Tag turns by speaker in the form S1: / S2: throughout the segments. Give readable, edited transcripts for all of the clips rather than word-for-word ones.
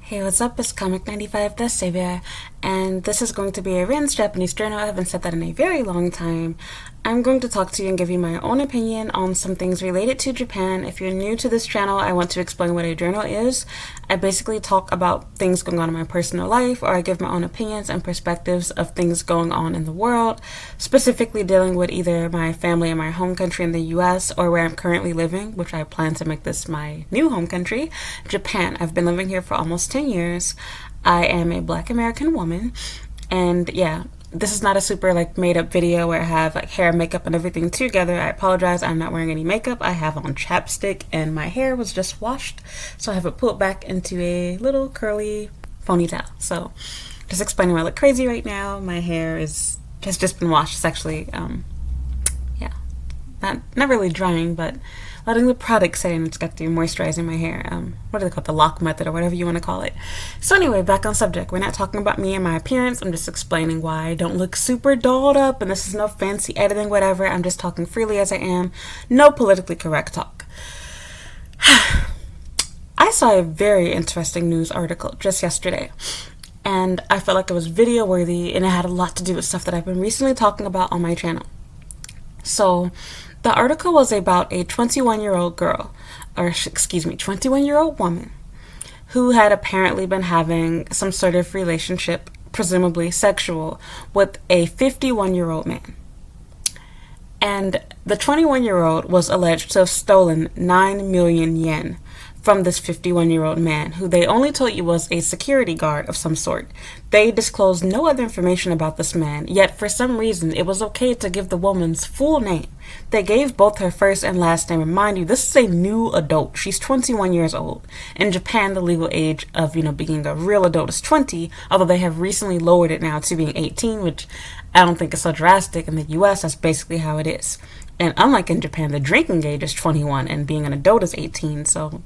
S1: Hey, what's up? It's Comic95 the Savior, and this is going to be a Rin's Japanese journal. I haven't said that in a very long time. I'm going to talk to you and give you my own opinion on some things related to Japan. If you're new to this channel, I want to explain what a journal is. I basically talk about things going on in my personal life, or I give my own opinions and perspectives of things going on in the world, specifically dealing with either my family and my home country in the US or where I'm currently living, which I plan to make this my new home country, Japan. I've been living here for almost 10 years. I am a Black American woman, and yeah, this is not a super made up video where I have hair, makeup, and everything together. I apologize, I'm not wearing any makeup. I have on chapstick and my hair was just washed, so I have it pulled back into a little curly ponytail. So just explaining why I look crazy right now. My hair has just been washed. It's actually yeah, not really drying, but letting the product set in. It's got the moisturizing my hair. What do they call it? The lock method or whatever you want to call it. So anyway, back on subject. We're not talking about me and my appearance. I'm just explaining why I don't look super dolled up, and this is no fancy editing, whatever. I'm just talking freely as I am. No politically correct talk. I saw a very interesting news article just yesterday, and I felt like it was video worthy, and it had a lot to do with stuff that I've been recently talking about on my channel. So the article was about a 21-year-old girl, or excuse me, 21-year-old woman who had apparently been having some sort of relationship, presumably sexual, with a 51-year-old man. And the 21-year-old was alleged to have stolen 9 million yen from this 51-year-old man, who they only told you was a security guard of some sort. They disclosed no other information about this man, yet for some reason it was okay to give the woman's full name. They gave both her first and last name, and mind you, this is a new adult. She's 21 years old. In Japan, the legal age of, being a real adult is 20, although they have recently lowered it now to being 18, which I don't think is so drastic. In the US, that's basically how it is. And unlike in Japan, the drinking age is 21 and being an adult is 18, so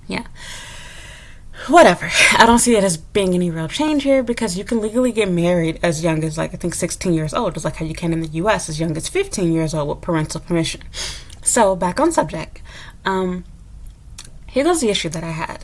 S1: yeah, whatever. I don't see it as being any real change here, because you can legally get married as young as I think 16 years old, just like how you can in the US as young as 15 years old with parental permission. So back on subject. Here goes the issue that I had.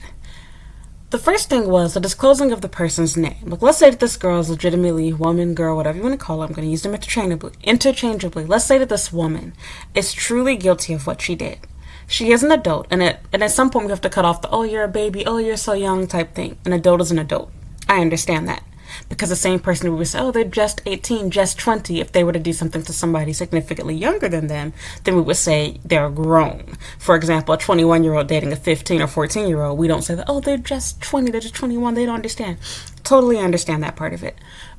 S1: The first thing was the disclosing of the person's name. Let's say that this girl is legitimately woman, girl, whatever you want to call her. I'm going to use them interchangeably. Let's say that this woman is truly guilty of what she did. She is an adult, and at some point we have to cut off the, oh, you're a baby, oh, you're so young type thing. An adult is an adult. I understand that. Because the same person who would say, oh, they're just 18, just 20, if they were to do something to somebody significantly younger than them, then we would say they're grown. For example, a 21-year-old dating a 15 or 14-year-old, we don't say that, oh, they're just 20, they're just 21, they don't understand. Totally understand that part of it.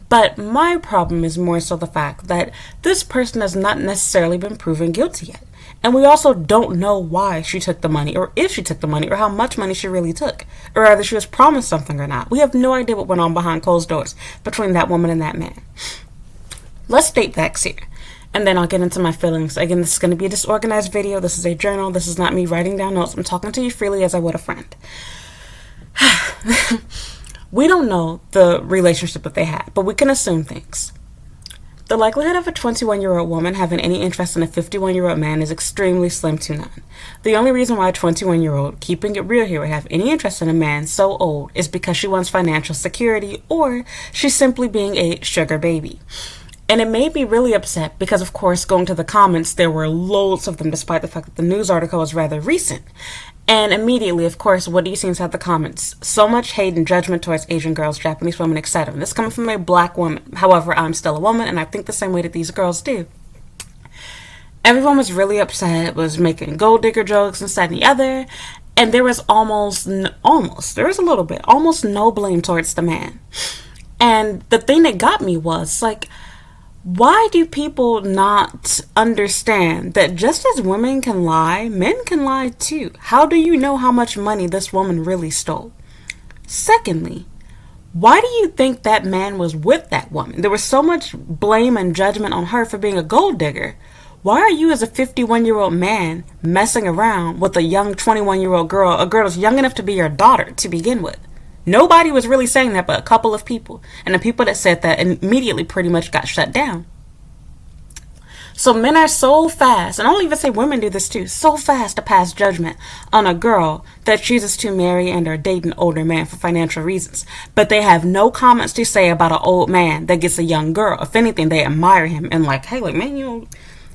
S1: But my problem is more so the fact that this person has not necessarily been proven guilty yet. And we also don't know why she took the money, or if she took the money, or how much money she really took, or whether she was promised something or not. We have no idea what went on behind closed doors between that woman and that man. Let's state facts here, and then I'll get into my feelings. Again, this is going to be a disorganized video. This is a journal. This is not me writing down notes. I'm talking to you freely as I would a friend. We don't know the relationship that they had, but we can assume things. The likelihood of a 21-year-old woman having any interest in a 51-year-old man is extremely slim to none. The only reason why a 21-year-old, keeping it real here, would have any interest in a man so old is because she wants financial security, or she's simply being a sugar baby. And it made me really upset because, of course, going to the comments, there were loads of them, despite the fact that the news article was rather recent. And immediately, of course, what do you see inside the comments? So much hate and judgment towards Asian girls, Japanese women, etc. This coming from a black woman. However, I'm still a woman, and I think the same way that these girls do. Everyone was really upset, was making gold digger jokes and that and the other, and there was almost no blame towards the man. And the thing that got me was, why do people not understand that just as women can lie, men can lie too? How do you know how much money this woman really stole? Secondly, why do you think that man was with that woman? There was so much blame and judgment on her for being a gold digger. Why are you as a 51-year-old man messing around with a young 21-year-old girl, a girl that's young enough to be your daughter to begin with? Nobody was really saying that but a couple of people. And the people that said that immediately pretty much got shut down. So men are so fast, and I'll even say women do this too, so fast to pass judgment on a girl that chooses to marry and or date an older man for financial reasons. But they have no comments to say about an old man that gets a young girl. If anything, they admire him and like, hey, like, man,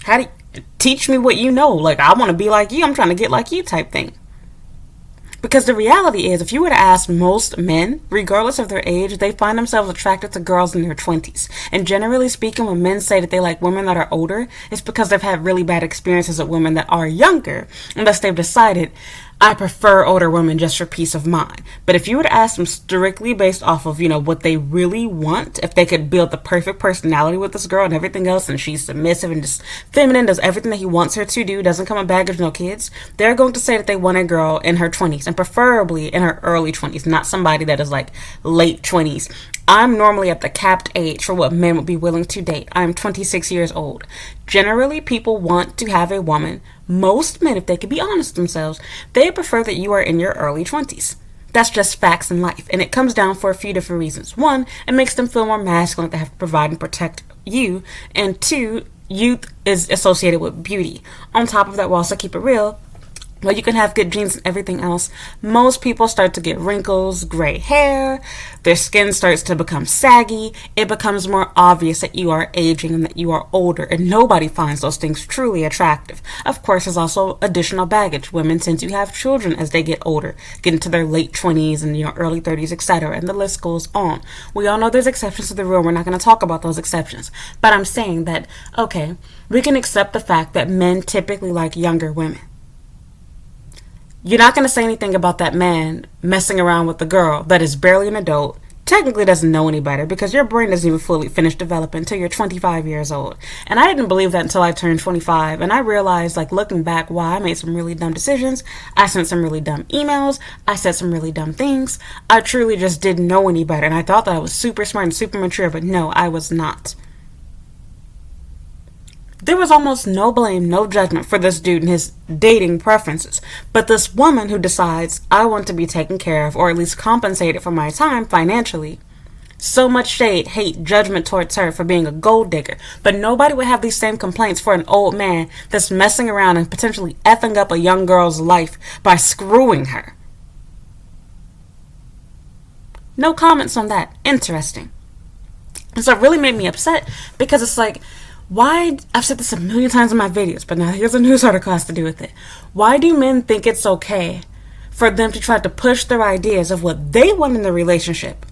S1: how do you teach me what you know? Like, I want to be like you. I'm trying to get like you type thing. Because the reality is, if you were to ask most men, regardless of their age, they find themselves attracted to girls in their 20s. And generally speaking, when men say that they like women that are older, it's because they've had really bad experiences with women that are younger. And thus they've decided, I prefer older women just for peace of mind. But if you were to ask them strictly based off of, what they really want, if they could build the perfect personality with this girl and everything else, and she's submissive and just feminine, does everything that he wants her to do, doesn't come with baggage, no kids, they're going to say that they want a girl in her 20s, and preferably in her early 20s, not somebody that is like late 20s. I'm normally at the capped age for what men would be willing to date. I'm 26 years old. Generally, people want to have a woman. Most men, if they could be honest themselves, they prefer that you are in your early 20s. That's just facts in life, and it comes down for a few different reasons. One, it makes them feel more masculine, they have to provide and protect you. And two, youth is associated with beauty. On top of that, we'll also keep it real. Well, you can have good genes and everything else. Most people start to get wrinkles, gray hair, their skin starts to become saggy. It becomes more obvious that you are aging and that you are older, and nobody finds those things truly attractive. Of course, there's also additional baggage. Women tend to have children as they get older, get into their late 20s and early 30s, etc., and the list goes on. We all know there's exceptions to the rule. We're not going to talk about those exceptions. But I'm saying that, okay, we can accept the fact that men typically like younger women. You're not going to say anything about that man messing around with the girl that is barely an adult, technically doesn't know any better, because your brain doesn't even fully finish developing until you're 25 years old. And I didn't believe that until I turned 25, and I realized, like, looking back, why I made some really dumb decisions. I sent some really dumb emails. I said some really dumb things. I truly just didn't know any better, and I thought that I was super smart and super mature, but no, I was not. There was almost no blame, no judgment for this dude and his dating preferences. But this woman who decides, I want to be taken care of, or at least compensated for my time financially. So much shade, hate, judgment towards her for being a gold digger. But nobody would have these same complaints for an old man that's messing around and potentially effing up a young girl's life by screwing her. No comments on that. Interesting. And so it really made me upset, because it's like, why, I've said this a million times in my videos, but now here's a news article has to do with it. Why do men think it's okay for them to try to push their ideas of what they want in the relationship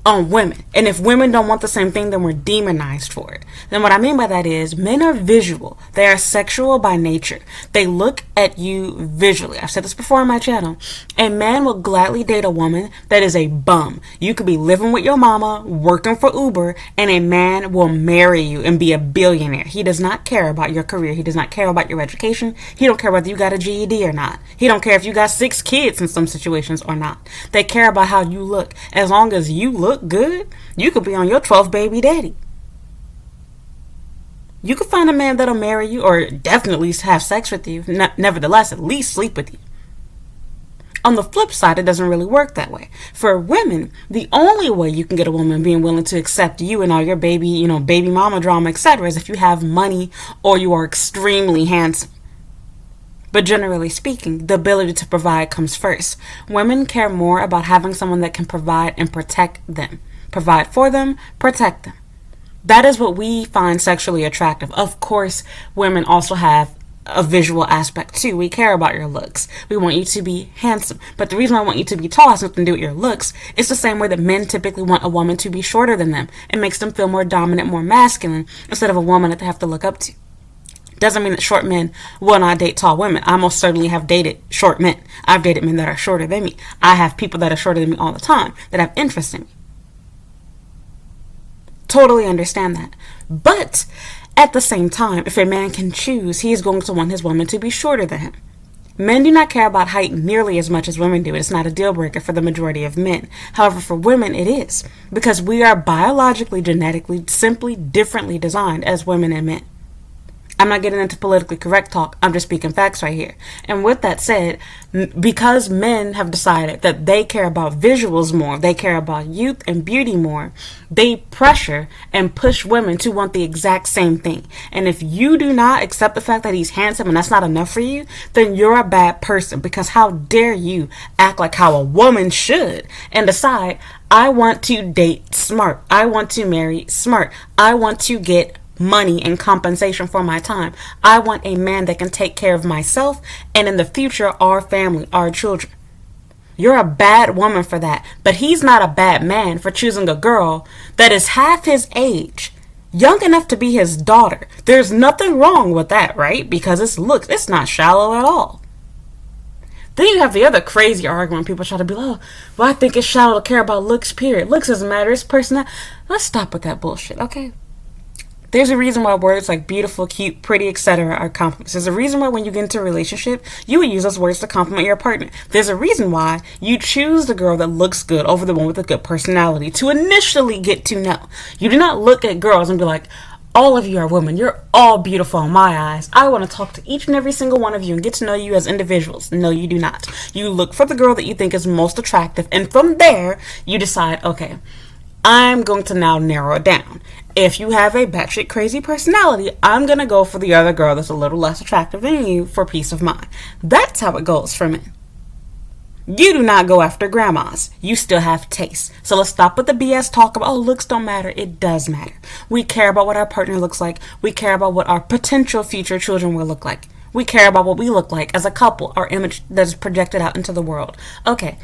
S1: on women? And if women don't want the same thing, then we're demonized for it. Then what I mean by that is, men are visual. They are sexual by nature. They look at you visually. I've said this before on my channel. A man will gladly date a woman that is a bum. You could be living with your mama, working for Uber, and a man will marry you and be a billionaire. He does not care about your career. He does not care about your education. He don't care whether you got a GED or not. He don't care if you got 6 kids in some situations or not. They care about how you look. As long as you look good, you could be on your 12th baby daddy. You could find a man that'll marry you, or definitely have sex with you, nevertheless, at least sleep with you. On the flip side, it doesn't really work that way. For women, the only way you can get a woman being willing to accept you and all your baby mama drama, etc., is if you have money or you are extremely handsome. But generally speaking, the ability to provide comes first. Women care more about having someone that can provide and protect them. Provide for them, protect them. That is what we find sexually attractive. Of course, women also have a visual aspect too. We care about your looks. We want you to be handsome. But the reason I want you to be tall has nothing to do with your looks. It's the same way that men typically want a woman to be shorter than them. It makes them feel more dominant, more masculine, instead of a woman that they have to look up to. Doesn't mean that short men will not date tall women. I most certainly have dated short men. I've dated men that are shorter than me. I have people that are shorter than me all the time that have interest in me. Totally understand that. But at the same time, if a man can choose, he is going to want his woman to be shorter than him. Men do not care about height nearly as much as women do. It's not a deal breaker for the majority of men. However, for women, it is. Because we are biologically, genetically, simply differently designed as women and men. I'm not getting into politically correct talk. I'm just speaking facts right here. And with that said, because men have decided that they care about visuals more, they care about youth and beauty more, they pressure and push women to want the exact same thing. And if you do not accept the fact that he's handsome and that's not enough for you, then you're a bad person, because how dare you act like how a woman should and decide, I want to date smart, I want to marry smart, I want to get money and compensation for my time. I want a man that can take care of myself and in the future our family, our children. You're a bad woman for that, but he's not a bad man for choosing a girl that is half his age, young enough to be his daughter. There's nothing wrong with that, right? Because it's not shallow at all. Then you have the other crazy argument. People try to be like, oh, well, I think it's shallow to care about looks, period. Looks doesn't matter, it's personality. Let's stop with that bullshit, okay? There's a reason why words like beautiful, cute, pretty, etc. are compliments. There's a reason why when you get into a relationship, you would use those words to compliment your partner. There's a reason why you choose the girl that looks good over the one with a good personality to initially get to know. You do not look at girls and be like, all of you are women. You're all beautiful in my eyes. I want to talk to each and every single one of you and get to know you as individuals. No, you do not. You look for the girl that you think is most attractive, and from there, you decide, okay, I'm going to now narrow it down. If you have a batshit crazy personality, I'm going to go for the other girl that's a little less attractive than you for peace of mind. That's how it goes for men. You do not go after grandmas. You still have taste. So let's stop with the BS talk about, oh, looks don't matter. It does matter. We care about what our partner looks like. We care about what our potential future children will look like. We care about what we look like as a couple, our image that is projected out into the world. Okay,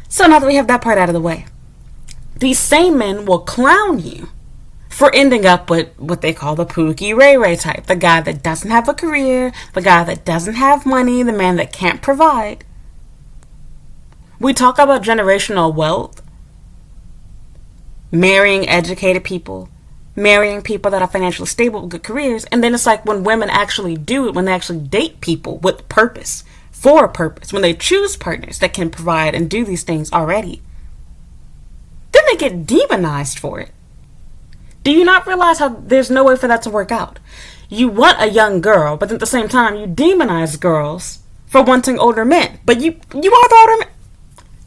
S1: so now that we have that part out of the way, these same men will clown you for ending up with what they call the Pookie Ray Ray type. The guy that doesn't have a career, the guy that doesn't have money, the man that can't provide. We talk about generational wealth, marrying educated people, marrying people that are financially stable with good careers, and then it's like when women actually do it, when they actually date people with purpose, for a purpose, when they choose partners that can provide and do these things already, then they get demonized for it. Do you not realize how there's no way for that to work out? You want a young girl, but at the same time, you demonize girls for wanting older men. But you are the older men.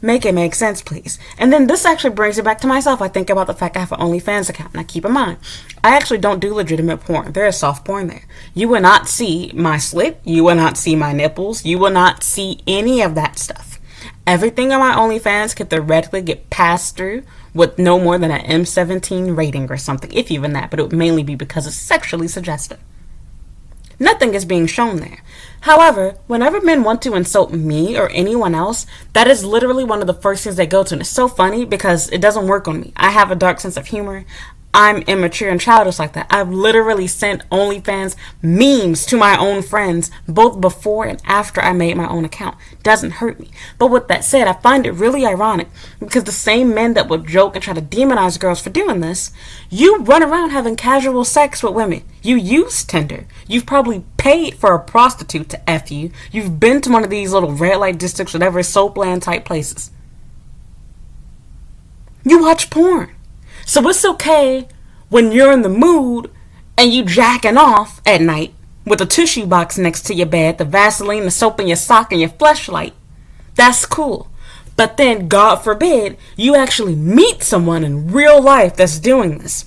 S1: Make it make sense, please. And then this actually brings it back to myself. I think about the fact I have an OnlyFans account. Now, keep in mind, I actually don't do legitimate porn. There is soft porn there. You will not see my slit. You will not see my nipples. You will not see any of that stuff. Everything on my OnlyFans can theoretically get passed through with no more than an M17 rating or something, if even that, but it would mainly be because it's sexually suggestive. Nothing is being shown there. However, whenever men want to insult me or anyone else, that is literally one of the first things they go to. And it's so funny because it doesn't work on me. I have a dark sense of humor. I'm immature and childish like that. I've literally sent OnlyFans memes to my own friends, both before and after I made my own account. Doesn't hurt me. But with that said, I find it really ironic because the same men that would joke and try to demonize girls for doing this, you run around having casual sex with women. You use Tinder. You've probably paid for a prostitute to F you. You've been to one of these little red light districts, whatever, soapland type places. You watch porn. So it's okay when you're in the mood and you jacking off at night with a tissue box next to your bed, the Vaseline, the soap in your sock, and your fleshlight. That's cool. But then, God forbid, you actually meet someone in real life that's doing this.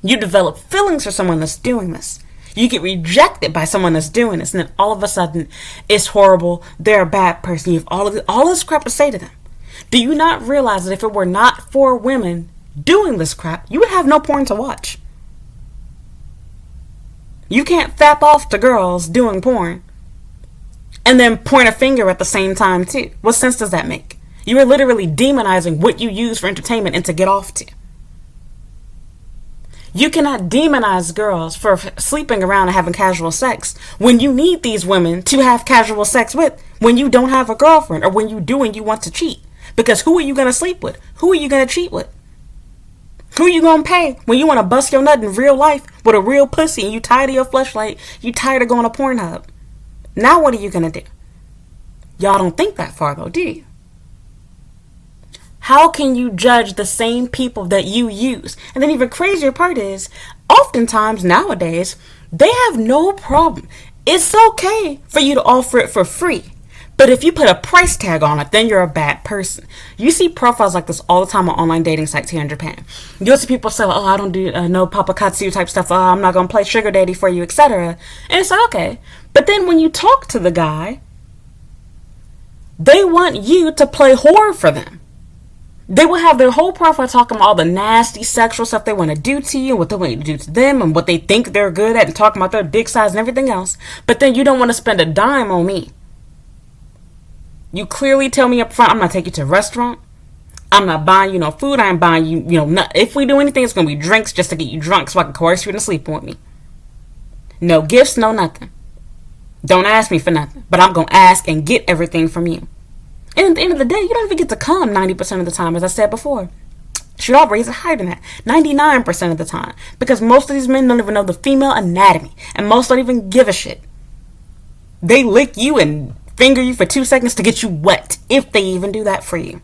S1: You develop feelings for someone that's doing this. You get rejected by someone that's doing this. And then all of a sudden, it's horrible. They're a bad person. You have all this crap to say to them. Do you not realize that if it were not for women doing this crap, you would have no porn to watch? You can't fap off to girls doing porn and then point a finger at the same time too. What sense does that make? You are literally demonizing what you use for entertainment and to get off to. You cannot demonize girls for sleeping around and having casual sex when you need these women to have casual sex with, when you don't have a girlfriend, or when you do and you want to cheat. Because who are you going to sleep with? Who are you going to cheat with? Who are you going to pay when you want to bust your nut in real life with a real pussy and you tired of your fleshlight, you tired of going to Pornhub? Now what are you going to do? Y'all don't think that far though, do you? How can you judge the same people that you use? And then even crazier part is, oftentimes nowadays, they have no problem. It's okay for you to offer it for free. But if you put a price tag on it, then you're a bad person. You see profiles like this all the time on online dating sites here in Japan. You'll see people say, oh, I don't do no papakatsu type stuff. Oh, I'm not going to play sugar daddy for you, etc. And it's like, okay. But then when you talk to the guy, they want you to play whore for them. They will have their whole profile talking about all the nasty sexual stuff they want to do to you, what they want you to do to them, and what they think they're good at, and talking about their dick size and everything else. But then you don't want to spend a dime on me. You clearly tell me up front, I'm not taking you to a restaurant. I'm not buying you no food. I ain't buying you, if we do anything, it's going to be drinks just to get you drunk so I can coerce you into sleeping with me. No gifts, no nothing. Don't ask me for nothing. But I'm going to ask and get everything from you. And at the end of the day, you don't even get to come 90% of the time, as I said before. Should all raise it higher than that. 99% of the time. Because most of these men don't even know the female anatomy. And most don't even give a shit. They lick you and finger you for 2 seconds to get you wet, if they even do that for you.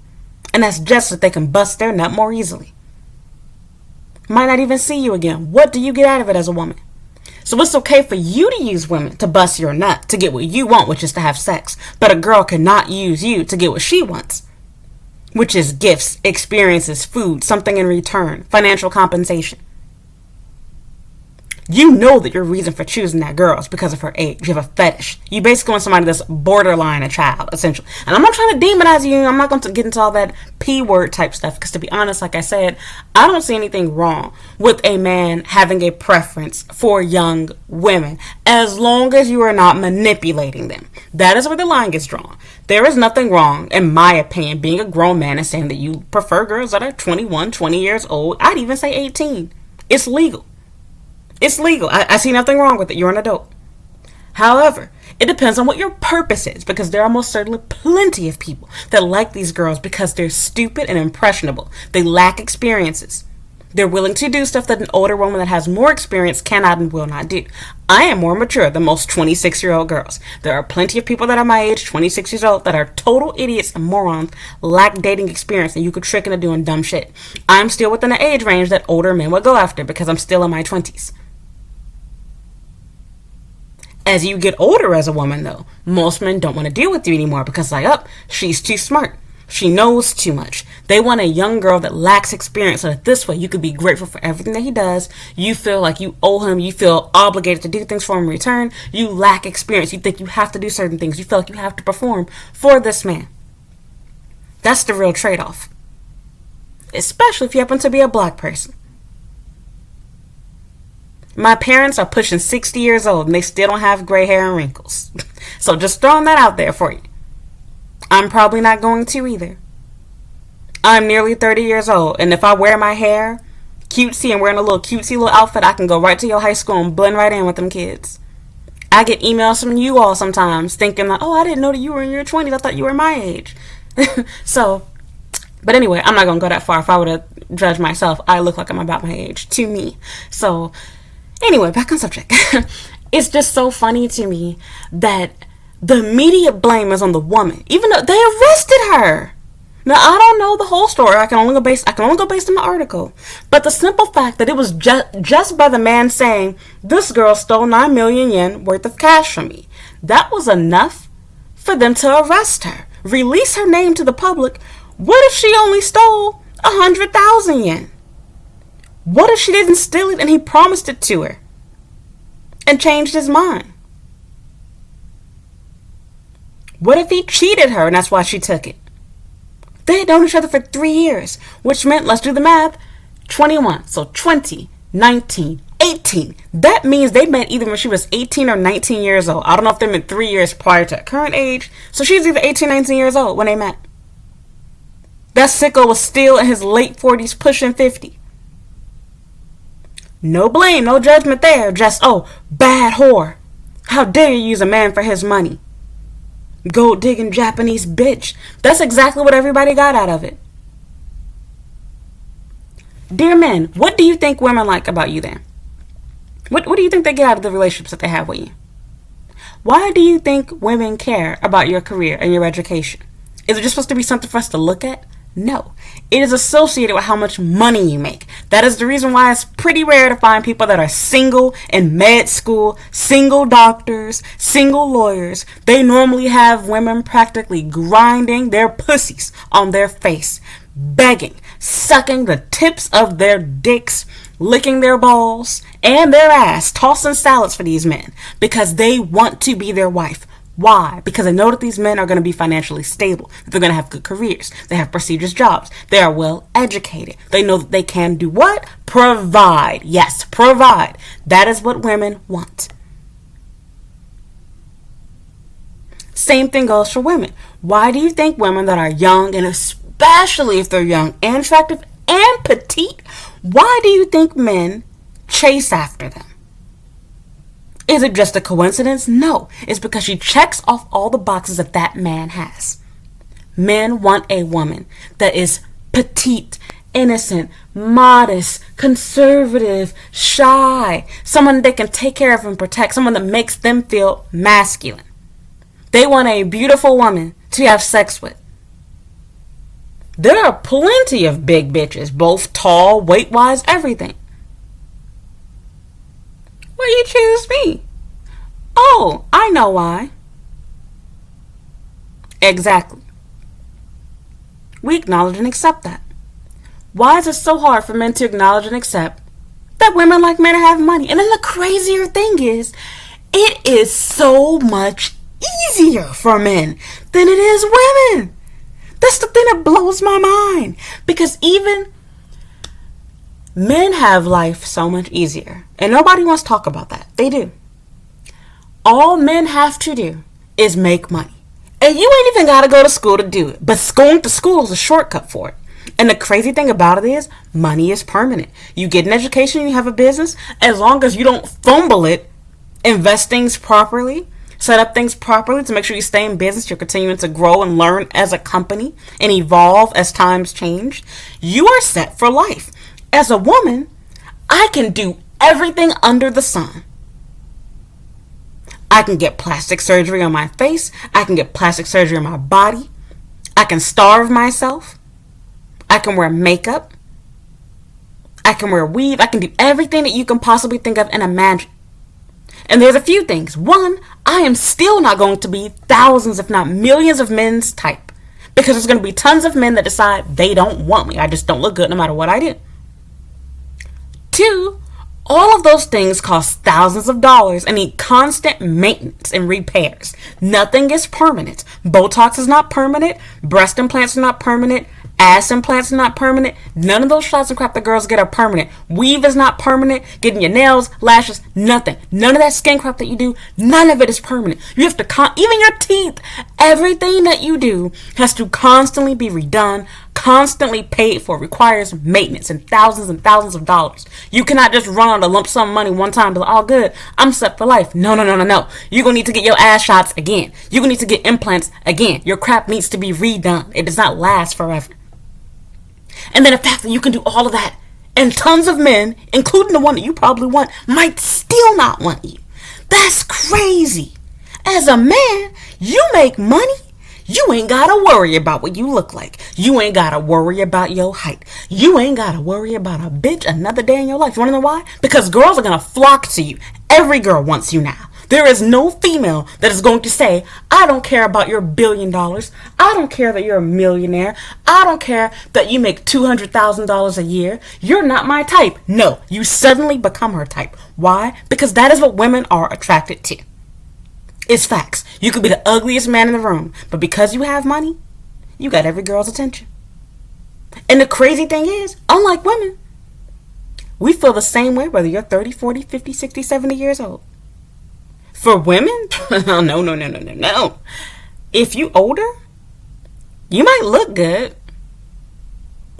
S1: And that's just so they can bust their nut more easily. Might not even see you again. What do you get out of it as a woman? So it's okay for you to use women to bust your nut, to get what you want, which is to have sex. But a girl cannot use you to get what she wants, which is gifts, experiences, food, something in return, financial compensation. You know that your reason for choosing that girl is because of her age. You have a fetish. You basically want somebody that's borderline a child, essentially. And I'm not trying to demonize you. I'm not going to get into all that P-word type stuff. Because to be honest, like I said, I don't see anything wrong with a man having a preference for young women. As long as you are not manipulating them. That is where the line gets drawn. There is nothing wrong, in my opinion, being a grown man and saying that you prefer girls that are 21, 20 years old. I'd even say 18. It's legal. It's legal. I see nothing wrong with it. You're an adult. However, it depends on what your purpose is, because there are most certainly plenty of people that like these girls because they're stupid and impressionable. They lack experiences. They're willing to do stuff that an older woman that has more experience cannot and will not do. I am more mature than most 26-year-old girls. There are plenty of people that are my age, 26 years old, that are total idiots and morons, lack dating experience, and you could trick into doing dumb shit. I'm still within the age range that older men would go after because I'm still in my 20s. As you get older as a woman, though, most men don't want to deal with you anymore because, she's too smart. She knows too much. They want a young girl that lacks experience so that this way you could be grateful for everything that he does. You feel like you owe him. You feel obligated to do things for him in return. You lack experience. You think you have to do certain things. You feel like you have to perform for this man. That's the real trade-off. Especially if you happen to be a black person. My parents are pushing 60 years old and they still don't have gray hair and wrinkles. So just throwing that out there for you. I'm probably not going to either. I'm nearly 30 years old, and if I wear my hair cutesy and wearing a little cutesy little outfit, I can go right to your high school and blend right in with them kids. I get emails from you all sometimes thinking like, oh, I didn't know that you were in your 20s. I thought you were my age. But anyway, I'm not going to go that far. If I were to judge myself, I look like I'm about my age to me. So anyway, back on subject. It's just so funny to me that the immediate blame is on the woman, even though they arrested her. Now, I don't know the whole story. I can only go based on the article. But the simple fact that it was just by the man saying, this girl stole 9 million yen worth of cash from me, that was enough for them to arrest her, release her name to the public. What if she only stole 100,000 yen? What if she didn't steal it and he promised it to her and changed his mind? What if he cheated her and that's why she took it? They had known each other for 3 years, which meant, let's do the math, 21. So 20, 19, 18. That means they met either when she was 18 or 19 years old. I don't know if they met 3 years prior to her current age. So she was either 18 or 19 years old when they met. That sicko was still in his late 40s, pushing 50. No blame, no judgment there. Just, bad whore. How dare you use a man for his money? Gold digging Japanese bitch. That's exactly what everybody got out of it. Dear men, what do you think women like about you then? What do you think they get out of the relationships that they have with you? Why do you think women care about your career and your education? Is it just supposed to be something for us to look at? No. It is associated with how much money you make. That is the reason why it's pretty rare to find people that are single in med school, single doctors, single lawyers. They normally have women practically grinding their pussies on their face, begging, sucking the tips of their dicks, licking their balls and their ass, tossing salads for these men because they want to be their wife. Why? Because they know that these men are going to be financially stable. They're going to have good careers. They have prestigious jobs. They are well educated. They know that they can do what? Provide. Yes, provide. That is what women want. Same thing goes for women. Why do you think women that are young, and especially if they're young and attractive and petite, why do you think men chase after them? Is it just a coincidence? No. It's because she checks off all the boxes that man has. Men want a woman that is petite, innocent, modest, conservative, shy. Someone they can take care of and protect. Someone that makes them feel masculine. They want a beautiful woman to have sex with. There are plenty of big bitches, both tall, weight-wise, everything. Why you choose me? Oh, I know why. Exactly. We acknowledge and accept that. Why is it so hard for men to acknowledge and accept that women like men to have money? And then the crazier thing is, it is so much easier for men than it is women. That's the thing that blows my mind. Because even men have life so much easier. And nobody wants to talk about that. They do. All men have to do is make money. And you ain't even got to go to school to do it. But going to school is a shortcut for it. And the crazy thing about it is, money is permanent. You get an education, you have a business, as long as you don't fumble it, invest things properly, set up things properly to make sure you stay in business, you're continuing to grow and learn as a company and evolve as times change, you are set for life. As a woman, I can do everything under the sun. I can get plastic surgery on my face. I can get plastic surgery on my body. I can starve myself. I can wear makeup. I can wear weave. I can do everything that you can possibly think of and imagine. And there's a few things. One, I am still not going to be thousands, if not millions of men's type. Because there's going to be tons of men that decide they don't want me. I just don't look good no matter what I do. Two, all of those things cost thousands of dollars and need constant maintenance and repairs. Nothing is permanent. Botox is not permanent. Breast implants are not permanent. Ass implants are not permanent. None of those shots and crap that girls get are permanent. Weave is not permanent. Getting your nails, lashes, nothing. None of that skin crap that you do, none of it is permanent. You have to, even your teeth, everything that you do has to constantly be redone, constantly paid for, requires maintenance and thousands of dollars. You cannot just run on a lump sum of money one time and be like, oh good, I'm set for life. No. You're going to need to get your ass shots again. You're going to need to get implants again. Your crap needs to be redone. It does not last forever. And then the fact that you can do all of that and tons of men, including the one that you probably want, might still not want you. That's crazy. As a man, you make money. You ain't got to worry about what you look like. You ain't got to worry about your height. You ain't got to worry about a bitch another day in your life. You want to know why? Because girls are going to flock to you. Every girl wants you now. There is no female that is going to say, I don't care about your $1 billion. I don't care that you're a millionaire. I don't care that you make $200,000 a year. You're not my type. No, you suddenly become her type. Why? Because that is what women are attracted to. It's facts. You could be the ugliest man in the room, but because you have money, you got every girl's attention. And the crazy thing is, unlike women, we feel the same way whether you're 30, 40, 50, 60, 70 years old. For women? No. If you older, you might look good,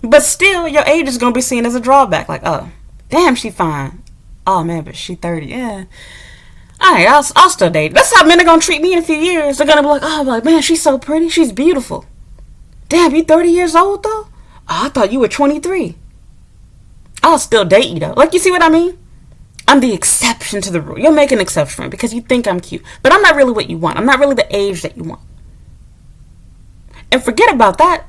S1: but still your age is going to be seen as a drawback. Like, oh, damn, she fine. Oh man, but she 30, yeah. Alright, I'll still date. That's how men are going to treat me in a few years. They're going to be like, oh, like, man, she's so pretty. She's beautiful. Damn, you 30 years old, though? Oh, I thought you were 23. I'll still date you, though. Like, you see what I mean? I'm the exception to the rule. You'll make an exception for me because you think I'm cute. But I'm not really what you want. I'm not really the age that you want. And forget about that.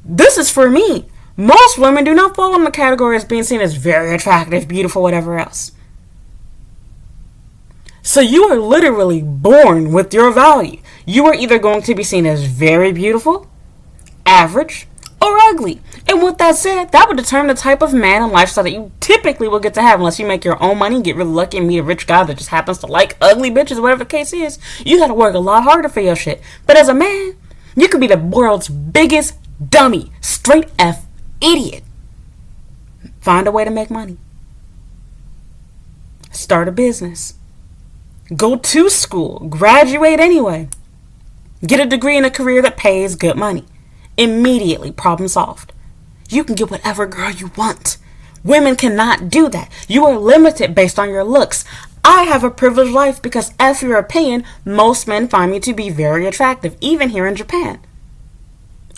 S1: This is for me. Most women do not fall in the category as being seen as very attractive, beautiful, whatever else. So you are literally born with your value. You are either going to be seen as very beautiful, average, or ugly. And with that said, that would determine the type of man and lifestyle that you typically will get to have, unless you make your own money and get really lucky and meet a rich guy that just happens to like ugly bitches, whatever the case is. You gotta work a lot harder for your shit. But as a man, you can be the world's biggest dummy, straight F idiot. Find a way to make money. Start a business. Go to school. Graduate anyway. Get a degree in a career that pays good money. Immediately, problem solved. You can get whatever girl you want. Women cannot do that. You are limited based on your looks. I have a privileged life because, F your opinion, most men find me to be very attractive, even here in Japan.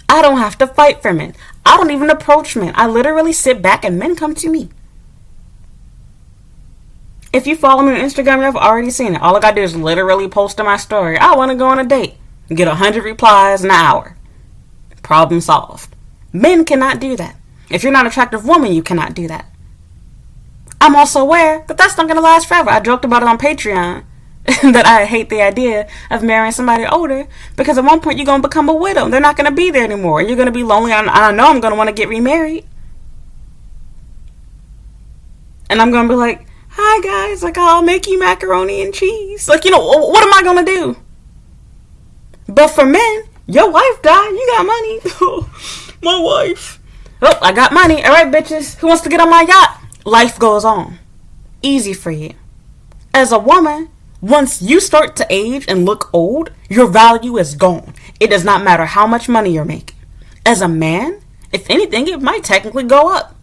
S1: I don't have to fight for men. I don't even approach men. I literally sit back and men come to me. If you follow me on Instagram, you've already seen it. All I gotta do is literally post on my story, I want to go on a date. Get 100 replies in an hour. Problem solved. Men cannot do that. If you're not an attractive woman, you cannot do that. I'm also aware that that's not going to last forever. I joked about it on Patreon that I hate the idea of marrying somebody older because at one point you're going to become a widow. They're not going to be there anymore. You're going to be lonely. I know I'm going to want to get remarried. And I'm going to be like, hi guys, like I'll make you macaroni and cheese. Like, what am I going to do? But for men, your wife died, you got money. My wife. Oh, I got money. All right, bitches. Who wants to get on my yacht? Life goes on. Easy for you. As a woman, once you start to age and look old, your value is gone. It does not matter how much money you're making. As a man, if anything, it might technically go up.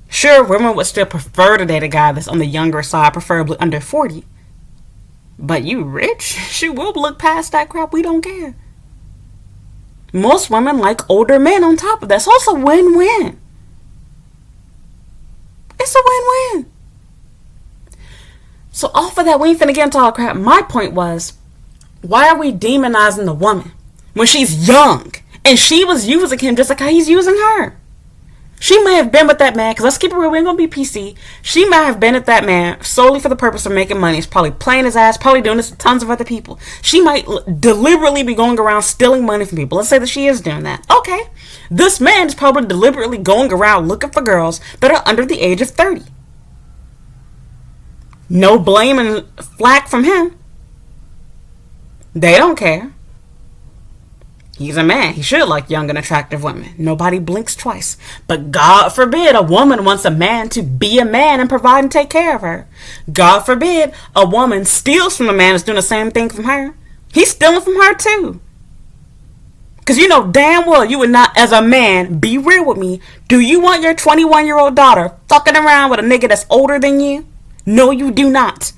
S1: Sure, women would still prefer to date a guy that's on the younger side, preferably under 40. But you rich? She will look past that crap. We don't care. Most women like older men on top of that. So it's a win-win. It's a win-win. So off of that, we ain't finna get into all crap. My point was, why are we demonizing the woman when she's young? And she was using him just like how he's using her. She may have been with that man, because let's keep it real, we ain't gonna be PC. She might have been with that man solely for the purpose of making money. He's probably playing his ass, probably doing this to tons of other people. She might deliberately be going around stealing money from people. Let's say that she is doing that. Okay. This man is probably deliberately going around looking for girls that are under the age of 30. No blame and flack from him. They don't care. He's a man. He should like young and attractive women. Nobody blinks twice. But God forbid a woman wants a man to be a man and provide and take care of her. God forbid a woman steals from a man that's doing the same thing from her. He's stealing from her too. Because you know damn well you would not, as a man, be real with me. Do you want your 21-year-old daughter fucking around with a nigga that's older than you? No, you do not.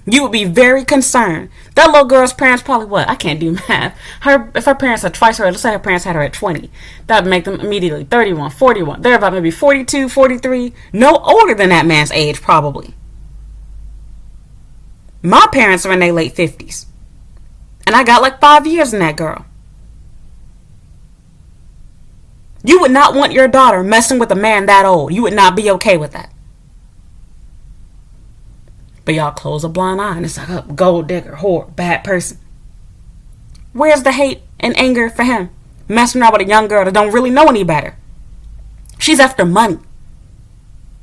S1: You would be very concerned. That little girl's parents probably what? I can't do math. If her parents are twice her age, let's say her parents had her at 20. That would make them immediately 31, 41. They're about maybe 42, 43. No older than that man's age, probably. My parents are in their late 50s. And I got like 5 years in that girl. You would not want your daughter messing with a man that old. You would not be okay with that. But y'all close a blind eye and it's like, oh, gold digger, whore, bad person. Where's the hate and anger for him? Messing around with a young girl that don't really know any better. She's after money.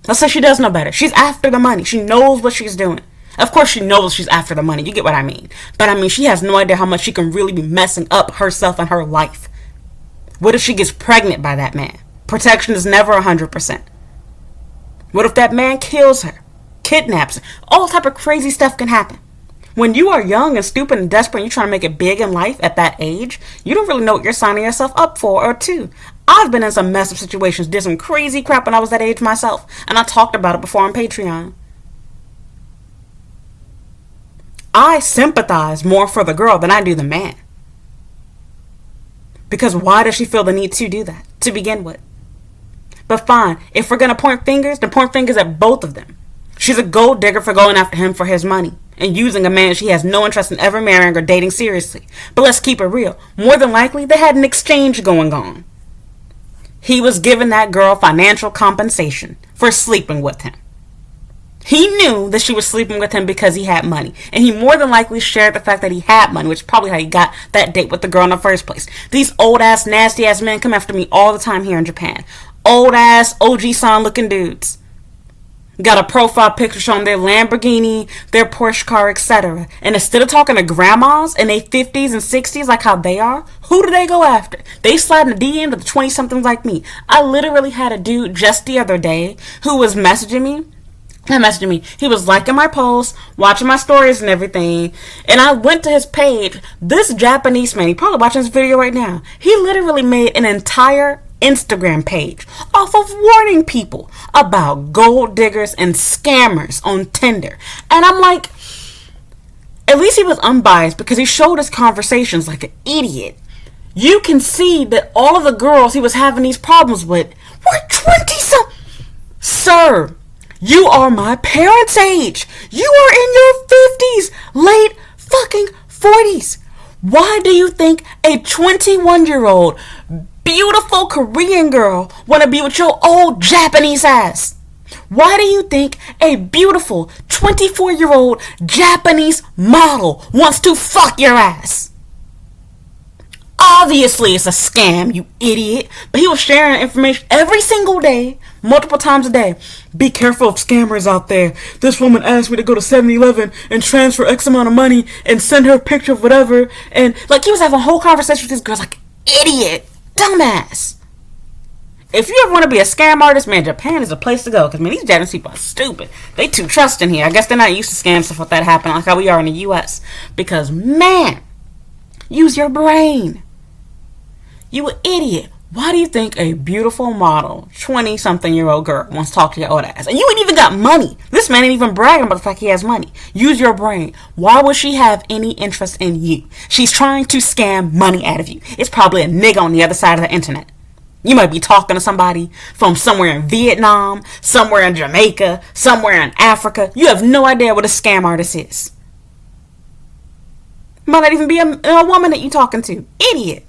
S1: Let's say she does know better. She's after the money. She knows what she's doing. Of course she knows she's after the money. You get what I mean. But I mean, she has no idea how much she can really be messing up herself and her life. What if she gets pregnant by that man? Protection is never 100%. What if that man kills her? Kidnaps her? All type of crazy stuff can happen. When you are young and stupid and desperate and you're trying to make it big in life at that age, you don't really know what you're signing yourself up for or to. I've been in some messed up situations, did some crazy crap when I was that age myself, and I talked about it before on Patreon. I sympathize more for the girl than I do the man. Because why does she feel the need to do that to begin with? But fine, if we're going to point fingers, then point fingers at both of them. She's a gold digger for going after him for his money. and using a man she has no interest in ever marrying or dating seriously. But let's keep it real. More than likely, they had an exchange going on. He was giving that girl financial compensation for sleeping with him. He knew that she was sleeping with him because he had money. And he more than likely shared the fact that he had money, which is probably how he got that date with the girl in the first place. These old-ass, nasty-ass men come after me all the time here in Japan. Old-ass, OG-san looking dudes. Got a profile picture showing their Lamborghini, their Porsche car, etc. And instead of talking to grandmas in their 50s and 60s like how they are, who do they go after? They slide in the DM to the 20-somethings like me. I literally had a dude just the other day who was messaging me. He was liking my posts, watching my stories and everything. And I went to his page. This Japanese man, he probably watching this video right now. He literally made an entire Instagram page off of warning people about gold diggers and scammers on Tinder. And I'm like, at least he was unbiased because he showed his conversations like an idiot. You can see that all of the girls he was having these problems with were 20-some. Sir, you are my parents' age. You are in your 50s, late fucking 40s. Why do you think a 21-year-old beautiful Korean girl want to be with your old Japanese ass? Why do you think a beautiful 24-year-old Japanese model wants to fuck your ass? Obviously it's a scam, you idiot. But he was sharing information every single day, multiple times a day. Be careful of scammers out there. This woman asked me to go to 7-Eleven and transfer X amount of money and send her a picture of whatever. And like he was having a whole conversation with this girl like, idiot, dumbass. If you ever want to be a scam artist, man, Japan is a place to go. Because, man, these Japanese people are stupid. They too trusting here. I guess they're not used to scam stuff like that happening like how we are in the U.S. Because, man, use your brain. You an idiot. Why do you think a beautiful model, 20-something-year-old girl wants to talk to your old ass? And you ain't even got money. This man ain't even bragging about the fact he has money. Use your brain. Why would she have any interest in you? She's trying to scam money out of you. It's probably a nigga on the other side of the internet. You might be talking to somebody from somewhere in Vietnam, somewhere in Jamaica, somewhere in Africa. You have no idea what a scam artist is. Might not even be a woman that you talking to. Idiot.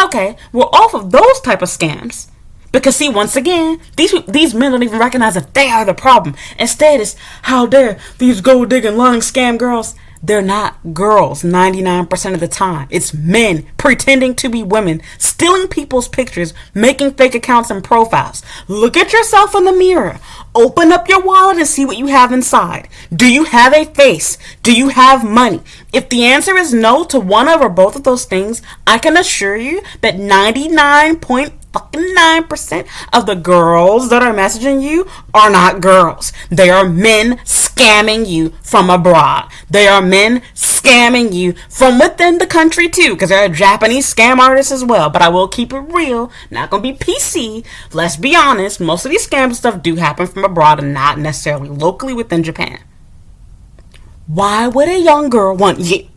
S1: Okay, well, off of those type of scams, because see, once again, these men don't even recognize that they are the problem. Instead, it's how dare these gold digging, lying scam girls. They're not girls 99% of the time. It's men pretending to be women, stealing people's pictures, making fake accounts and profiles. Look at yourself in the mirror. Open up your wallet and see what you have inside. Do you have a face? Do you have money? If the answer is no to one of or both of those things, I can assure you that 99.9% of the girls that are messaging you are not girls. They are men scamming you from abroad. They are men scamming you from within the country too, because there are Japanese scam artists as well. But I will keep it real, not gonna be PC. Let's be honest, most of these scam stuff do happen from abroad and not necessarily locally within Japan. Why would a young girl want you?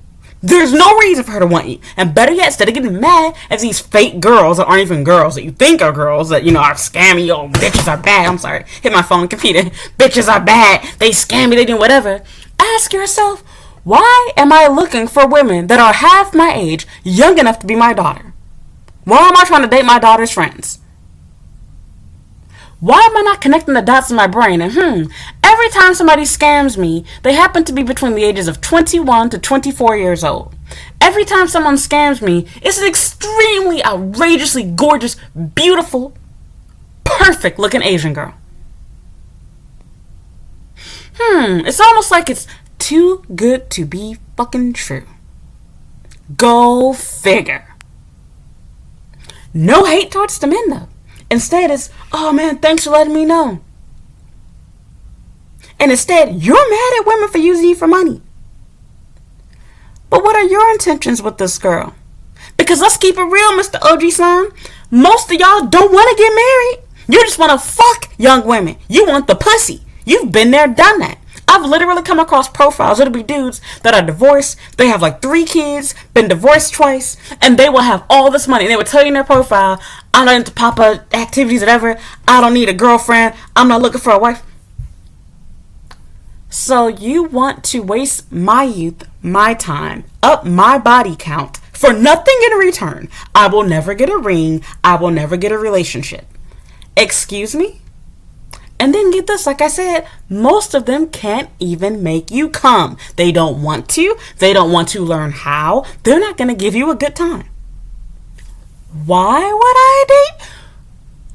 S1: There's no reason for her to want you. And better yet, instead of getting mad at these fake girls that aren't even girls, that you think are girls, that, are scamming you, oh, bitches are bad. I'm sorry. Hit my phone and computer. Bitches are bad. They scam me. They do whatever. Ask yourself, why am I looking for women that are half my age, young enough to be my daughter? Why am I trying to date my daughter's friends? Why am I not connecting the dots in my brain? And every time somebody scams me, they happen to be between the ages of 21 to 24 years old. Every time someone scams me, it's an extremely outrageously gorgeous, beautiful, perfect looking Asian girl. It's almost like it's too good to be fucking true. Go figure. No hate towards the men though. Instead, it's, oh man, thanks for letting me know. And instead, you're mad at women for using you for money. But what are your intentions with this girl? Because let's keep it real, Mr. OG-san. Most of y'all don't want to get married. You just want to fuck young women. You want the pussy. You've been there, done that. I've literally come across profiles. It'll be dudes that are divorced. They have like 3 kids, been divorced twice, and they will have all this money. And they would tell you in their profile, I'm not into papa activities, whatever. I don't need a girlfriend. I'm not looking for a wife. So you want to waste my youth, my time, up my body count for nothing in return. I will never get a ring. I will never get a relationship. Excuse me? And then get this, like I said, most of them can't even make you come. They don't want to. They don't want to learn how. They're not going to give you a good time. Why would I date?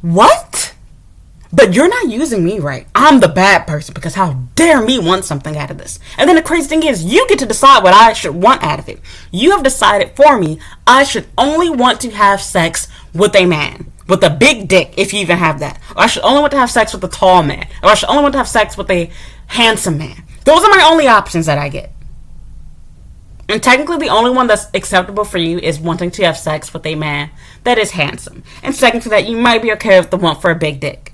S1: What? But you're not using me right. I'm the bad person because how dare me want something out of this. And then the crazy thing is you get to decide what I should want out of it. You have decided for me I should only want to have sex with a man. With a big dick, if you even have that. Or I should only want to have sex with a tall man. Or I should only want to have sex with a handsome man. Those are my only options that I get. And technically the only one that's acceptable for you is wanting to have sex with a man that is handsome. And second to that, you might be okay with the want for a big dick.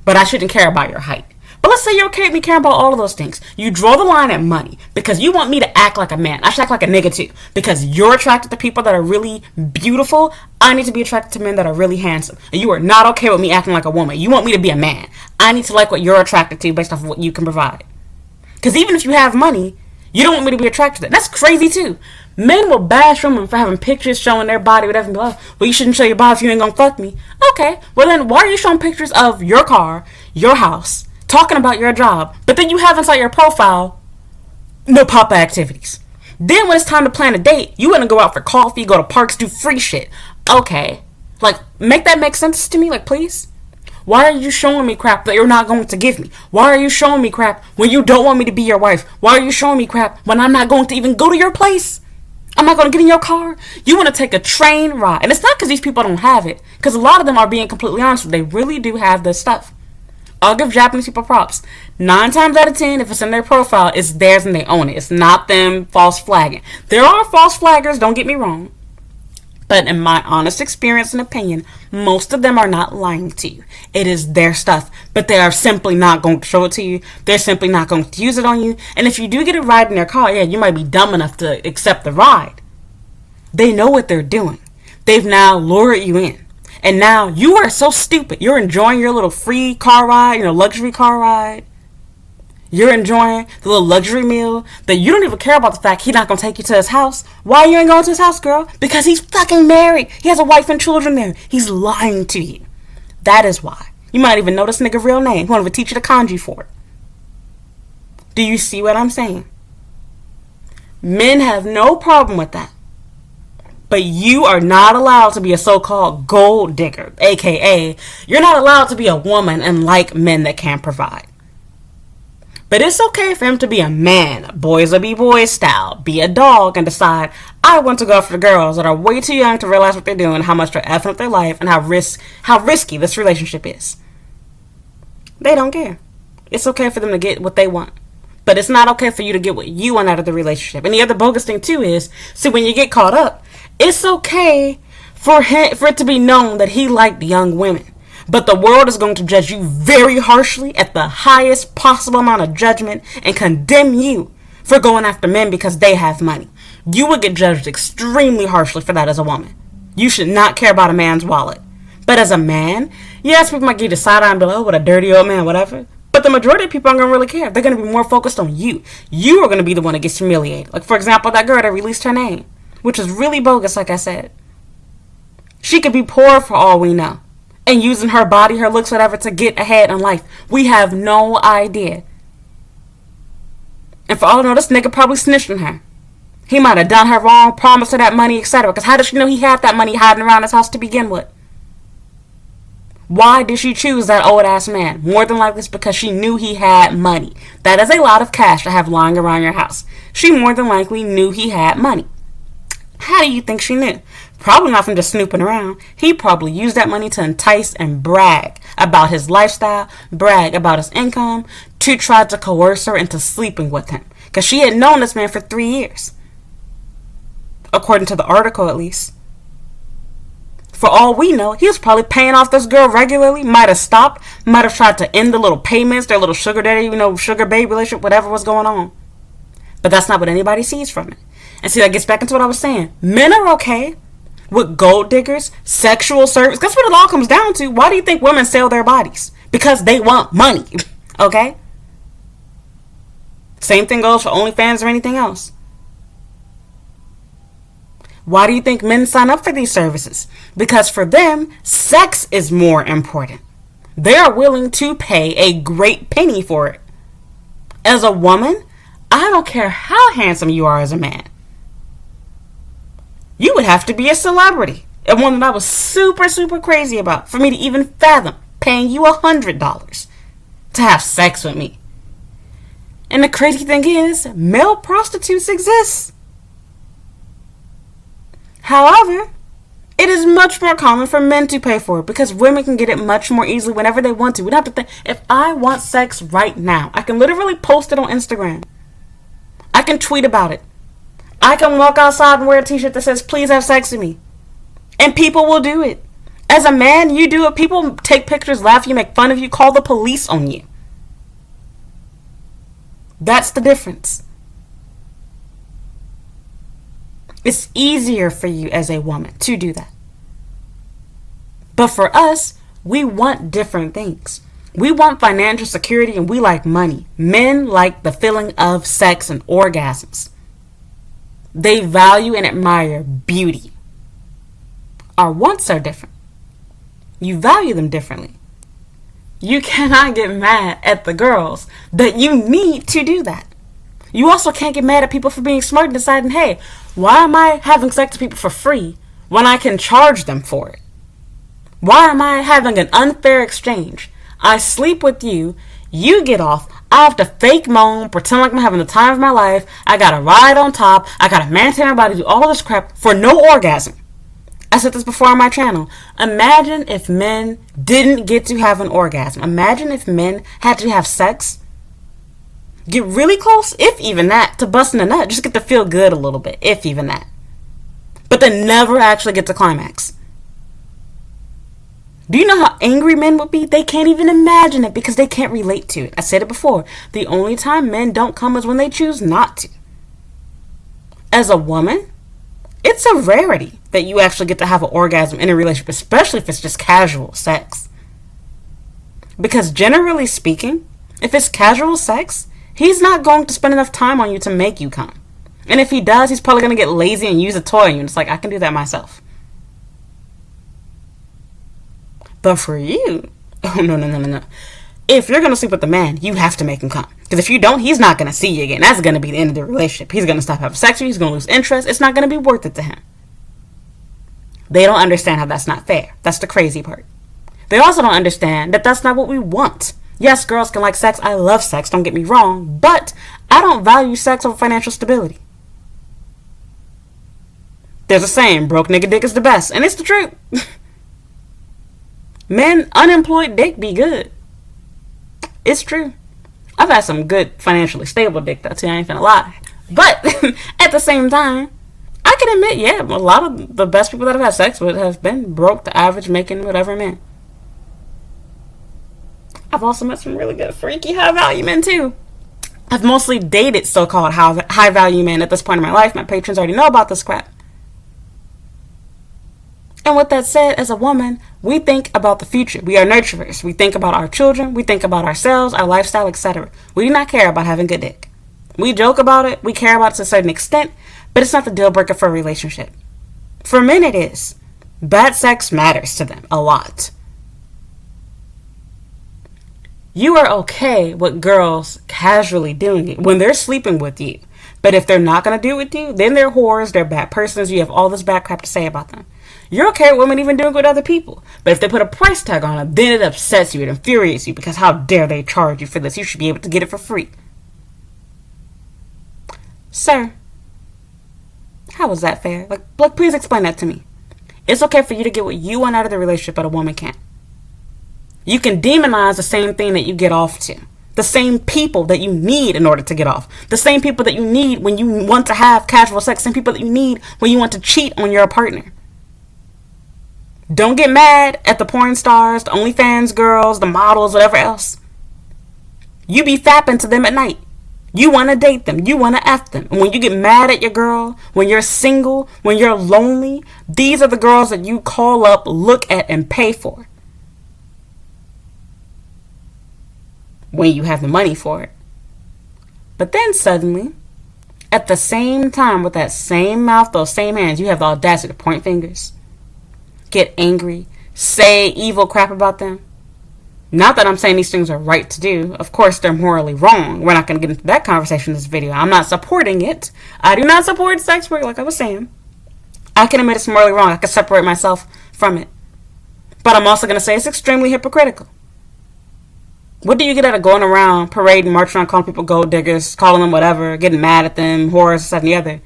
S1: But I shouldn't care about your height. But let's say you're okay with me caring about all of those things. You draw the line at money because you want me to act like a man. I should act like a nigga too. Because you're attracted to people that are really beautiful. I need to be attracted to men that are really handsome. And you are not okay with me acting like a woman. You want me to be a man. I need to like what you're attracted to based off of what you can provide. Because even if you have money, you don't want me to be attracted to that. That's crazy too. Men will bash women for having pictures showing their body, whatever. And be like, well, you shouldn't show your body if you ain't gonna fuck me. Okay, well then why are you showing pictures of your car, your house, talking about your job, but then you have inside your profile no papa activities? Then when it's time to plan a date, you want to go out for coffee, go to parks, do free shit. Okay, like make that make sense to me, like please. Why are you showing me crap that you're not going to give me? Why are you showing me crap when you don't want me to be your wife? Why are you showing me crap when I'm not going to even go to your place? I'm not going to get in your car. You want to take a train ride. And it's not because these people don't have it. Because a lot of them are being completely honest. They really do have this stuff. I'll give Japanese people props. 9 times out of 10, if it's in their profile, it's theirs and they own it. It's not them false flagging. There are false flaggers, don't get me wrong. But in my honest experience and opinion, most of them are not lying to you. It is their stuff, but they are simply not going to show it to you. They're simply not going to use it on you. And if you do get a ride in their car, yeah, you might be dumb enough to accept the ride. They know what they're doing. They've now lured you in. And now you are so stupid. You're enjoying your little free car ride, luxury car ride. You're enjoying the little luxury meal that you don't even care about the fact he's not going to take you to his house. Why you ain't going to his house, girl? Because he's fucking married. He has a wife and children there. He's lying to you. That is why. You might even know this nigga's real name. He won't even teach you the kanji for it. Do you see what I'm saying? Men have no problem with that. But you are not allowed to be a so-called gold digger. AKA, you're not allowed to be a woman and like men that can provide. But it's okay for him to be a man, boys will be boys style, be a dog and decide, I want to go after the girls that are way too young to realize what they're doing, how much they're effing up their life, and how risky this relationship is. They don't care. It's okay for them to get what they want. But it's not okay for you to get what you want out of the relationship. And the other bogus thing too is, see, when you get caught up, it's okay for it to be known that he liked young women. But the world is going to judge you very harshly at the highest possible amount of judgment and condemn you for going after men because they have money. You would get judged extremely harshly for that as a woman. You should not care about a man's wallet. But as a man, yes, people might give you the side eye and be like, oh, what a dirty old man, whatever. But the majority of people aren't going to really care. They're going to be more focused on you. You are going to be the one that gets humiliated. Like, for example, that girl that released her name, which is really bogus, like I said. She could be poor for all we know. And using her body, her looks, whatever, to get ahead in life. We have no idea. And for all I know, this nigga probably snitched on her. He might have done her wrong, promised her that money, etc. Because how did she know he had that money hiding around his house to begin with? Why did she choose that old-ass man? More than likely it's because she knew he had money. That is a lot of cash to have lying around your house. She more than likely knew he had money. How do you think she knew? Probably not from just snooping around. He probably used that money to entice and brag about his lifestyle, brag about his income, to try to coerce her into sleeping with him. Because she had known this man for 3 years. According to the article, at least. For all we know, he was probably paying off this girl regularly, might have stopped, might have tried to end the little payments, their little sugar daddy, sugar baby relationship, whatever was going on. But that's not what anybody sees from it. And see, that gets back into what I was saying. Men are okay with gold diggers, sexual service. That's what it all comes down to. Why do you think women sell their bodies? Because they want money. Okay? Same thing goes for OnlyFans or anything else. Why do you think men sign up for these services? Because for them, sex is more important. They are willing to pay a great penny for it. As a woman, I don't care how handsome you are as a man. You would have to be a celebrity, and one that I was super, super crazy about, for me to even fathom paying you $100 to have sex with me. And the crazy thing is, male prostitutes exist. However, it is much more common for men to pay for it because women can get it much more easily whenever they want to. We don't have to think, if I want sex right now, I can literally post it on Instagram. I can tweet about it. I can walk outside and wear a t-shirt that says, please have sex with me. And people will do it. As a man, you do it. People take pictures, laugh, you make fun of you, call the police on you. That's the difference. It's easier for you as a woman to do that. But for us, we want different things. We want financial security and we like money. Men like the feeling of sex and orgasms. They value and admire beauty. Our wants are different. You value them differently. You cannot get mad at the girls that you need to do that. You also can't get mad at people for being smart and deciding, hey, why am I having sex with people for free when I can charge them for it? Why am I having an unfair exchange? I sleep with you, you get off, I have to fake moan, pretend like I'm having the time of my life, I gotta ride on top, I gotta maintain my body, do all this crap for no orgasm. I said this before on my channel. Imagine if men didn't get to have an orgasm. Imagine if men had to have sex, get really close, if even that, to busting a nut. Just get to feel good a little bit, if even that. But then never actually get to climax. Do you know how angry men would be? They can't even imagine it because they can't relate to it. I said it before. The only time men don't come is when they choose not to. As a woman, it's a rarity that you actually get to have an orgasm in a relationship, especially if it's just casual sex. Because generally speaking, if it's casual sex, he's not going to spend enough time on you to make you come. And if he does, he's probably going to get lazy and use a toy on you. And it's like, I can do that myself. But for you, oh, no. If you're going to sleep with the man, you have to make him come. Because if you don't, he's not going to see you again. That's going to be the end of the relationship. He's going to stop having sex with you. He's going to lose interest. It's not going to be worth it to him. They don't understand how that's not fair. That's the crazy part. They also don't understand that that's not what we want. Yes, girls can like sex. I love sex. Don't get me wrong. But I don't value sex over financial stability. There's a saying, broke nigga dick is the best. And it's the truth. Men, unemployed dick be good. It's true. I've had some good financially stable dick though too, I ain't finna lie. But at the same time, I can admit, yeah, a lot of the best people that I've had sex with have been broke, the average making whatever men. I've also met some really good freaky high value men too. I've mostly dated so-called high value men at this point in my life. My patrons already know about this crap. And with that said, as a woman, we think about the future. We are nurturers. We think about our children. We think about ourselves, our lifestyle, etc. We do not care about having good dick. We joke about it. We care about it to a certain extent, but it's not the deal breaker for a relationship. For men, it is. Bad sex matters to them a lot. You are okay with girls casually doing it when they're sleeping with you. But if they're not going to do it with you, then they're whores, they're bad persons, you have all this bad crap to say about them. You're okay with women even doing it with other people. But if they put a price tag on it, then it upsets you, it infuriates you, because how dare they charge you for this? You should be able to get it for free. Sir, how is that fair? Like, please explain that to me. It's okay for you to get what you want out of the relationship, but a woman can't. You can demonize the same thing that you get off to. The same people that you need in order to get off. The same people that you need when you want to have casual sex. Same people that you need when you want to cheat on your partner. Don't get mad at the porn stars, the OnlyFans girls, the models, whatever else. You be fapping to them at night. You want to date them. You want to F them. And when you get mad at your girl, when you're single, when you're lonely, these are the girls that you call up, look at, and pay for. When you have the money for it. But then suddenly, at the same time, with that same mouth, those same hands, you have the audacity to point fingers, get angry, say evil crap about them. Not that I'm saying these things are right to do. Of course, they're morally wrong. We're not going to get into that conversation in this video. I'm not supporting it. I do not support sex work, like I was saying. I can admit it's morally wrong. I can separate myself from it. But I'm also going to say it's extremely hypocritical. What do you get out of going around, parading, marching around, calling people gold diggers, calling them whatever, getting mad at them, whores, this, that, and the other?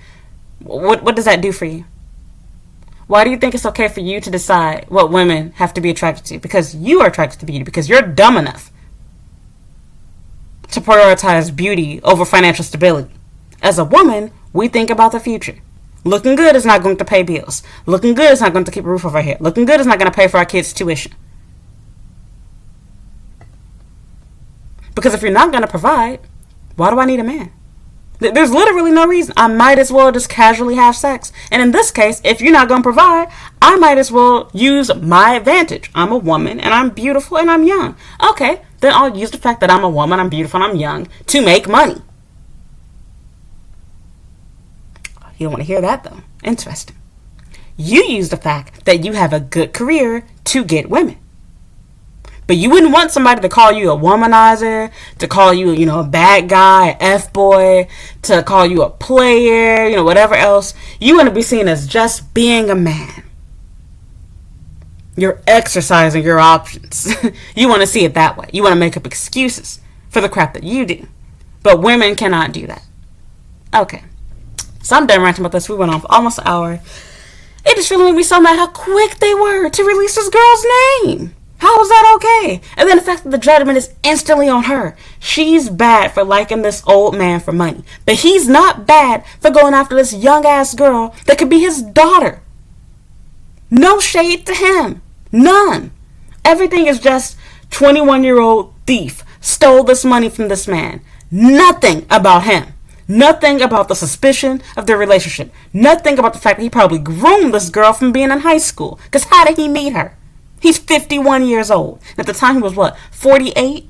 S1: What does that do for you? Why do you think it's okay for you to decide what women have to be attracted to? Because you are attracted to beauty. Because you're dumb enough to prioritize beauty over financial stability. As a woman, we think about the future. Looking good is not going to pay bills. Looking good is not going to keep a roof over our head. Looking good is not going to pay for our kids' tuition. Because if you're not going to provide, why do I need a man? There's literally no reason. I might as well just casually have sex. And in this case, if you're not going to provide, I might as well use my advantage. I'm a woman and I'm beautiful and I'm young. Okay, then I'll use the fact that I'm a woman, I'm beautiful, and I'm young to make money. You don't want to hear that though. Interesting. You use the fact that you have a good career to get women. But you wouldn't want somebody to call you a womanizer, to call you, a bad guy, an F-boy, to call you a player, whatever else. You want to be seen as just being a man. You're exercising your options. You want to see it that way. You want to make up excuses for the crap that you do. But women cannot do that. Okay. So I'm done ranting about this. We went on for almost an hour. It just really made me so mad how quick they were to release this girl's name. How was that okay? And then the fact that the judgment is instantly on her. She's bad for liking this old man for money. But he's not bad for going after this young ass girl that could be his daughter. No shade to him. None. Everything is just 21-year-old thief stole this money from this man. Nothing about him. Nothing about the suspicion of their relationship. Nothing about the fact that he probably groomed this girl from being in high school. Because how did he meet her? He's 51 years old. At the time, he was what, 48?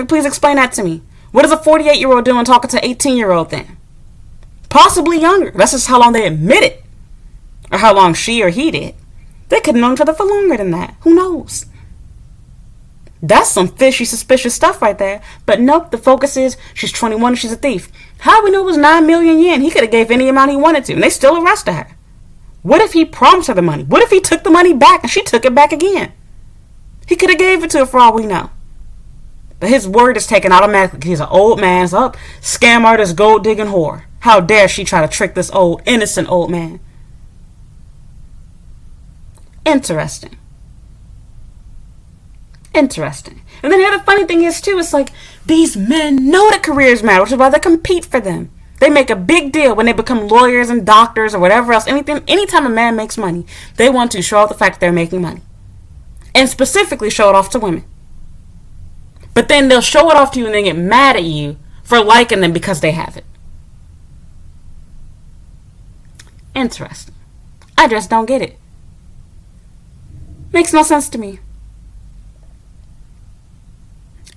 S1: Please explain that to me. What is a 48-year-old doing talking to an 18-year-old then? Possibly younger. That's just how long they admit it. Or how long she or he did. They could have known each other for longer than that. Who knows? That's some fishy, suspicious stuff right there. But nope, the focus is she's 21 and she's a thief. How do we know it was 9 million yen? He could have gave any amount he wanted to, and they still arrested her. What if he promised her the money? What if he took the money back and she took it back again? He could have gave it to her for all we know. But his word is taken automatically. He's an old man's up. Scam artist, gold digging whore. How dare she try to trick this old, innocent old man? Interesting. And then the other funny thing is too, it's like these men know that careers matter, which is why they compete for them. They make a big deal when they become lawyers and doctors or whatever else. Anytime a man makes money, they want to show off the fact that they're making money. And specifically show it off to women. But then they'll show it off to you and then get mad at you for liking them because they have it. Interesting. I just don't get it. Makes no sense to me.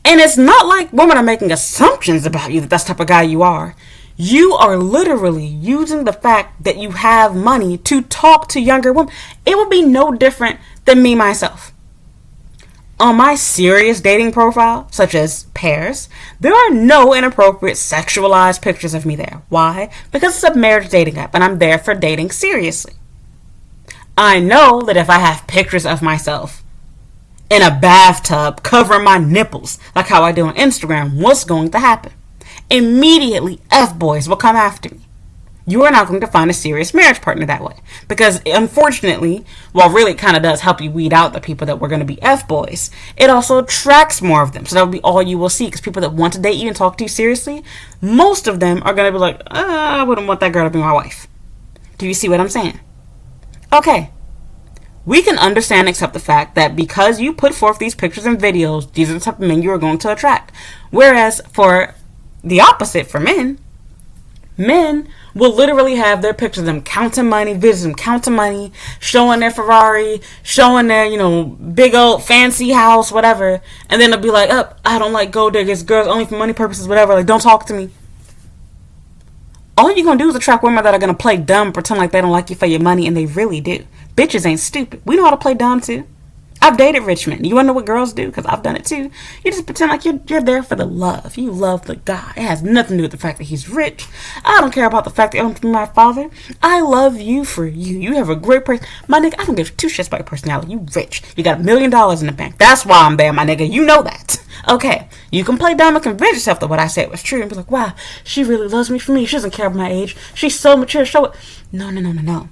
S1: And it's not like women are making assumptions about you that that's the type of guy you are. You are literally using the fact that you have money to talk to younger women. It would be no different than me myself. On my serious dating profile, such as pairs, there are no inappropriate sexualized pictures of me there. Why? Because it's a marriage dating app and I'm there for dating seriously. I know that if I have pictures of myself in a bathtub covering my nipples, like how I do on Instagram, what's going to happen? Immediately, F-boys will come after me. You are not going to find a serious marriage partner that way. Because, unfortunately, while really it kind of does help you weed out the people that were going to be F-boys, it also attracts more of them. So that will be all you will see. Because people that want to date you and talk to you seriously, most of them are going to be like, I wouldn't want that girl to be my wife. Do you see what I'm saying? Okay. We can understand and accept the fact that because you put forth these pictures and videos, these are the type of men you are going to attract. Whereas for the opposite, for men will literally have their pictures of them counting money, videos of them counting money, showing their Ferrari, showing their, big old fancy house, whatever. And then they'll be like, I don't like gold diggers, girls only for money purposes, whatever. Like, don't talk to me. All you're going to do is attract women that are going to play dumb, pretend like they don't like you for your money, and they really do. Bitches ain't stupid. We know how to play dumb, too. I've dated rich men. You want to know what girls do? Because I've done it, too. You just pretend like you're there for the love. You love the guy. It has nothing to do with the fact that he's rich. I don't care about the fact that I'm my father. I love you for you. You have a great person. My nigga, I don't give two shits about your personality. You rich. You got $1 million in the bank. That's why I'm there, my nigga. You know that. Okay, you can play dumb and convince yourself that what I said was true and be like, wow, she really loves me for me. She doesn't care about my age. She's so mature. Show it. No.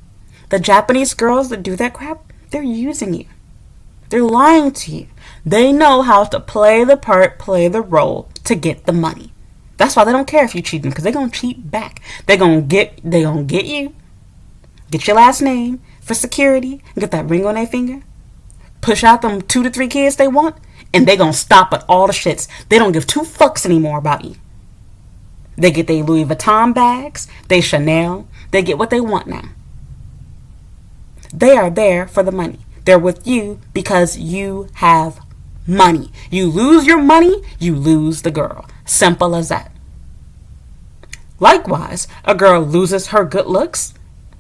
S1: The Japanese girls that do that crap, they're using you. They're lying to you. They know how to play the part, play the role to get the money. That's why they don't care if you cheat them, because they're going to cheat back. They're going to get you, get your last name for security, get that ring on their finger, push out them 2 to 3 kids they want, and they're going to stop at all the shits. They don't give 2 fucks anymore about you. They get their Louis Vuitton bags, they Chanel, they get what they want now. They are there for the money. They're with you because you have money. You lose your money, you lose the girl. Simple as that. Likewise, a girl loses her good looks.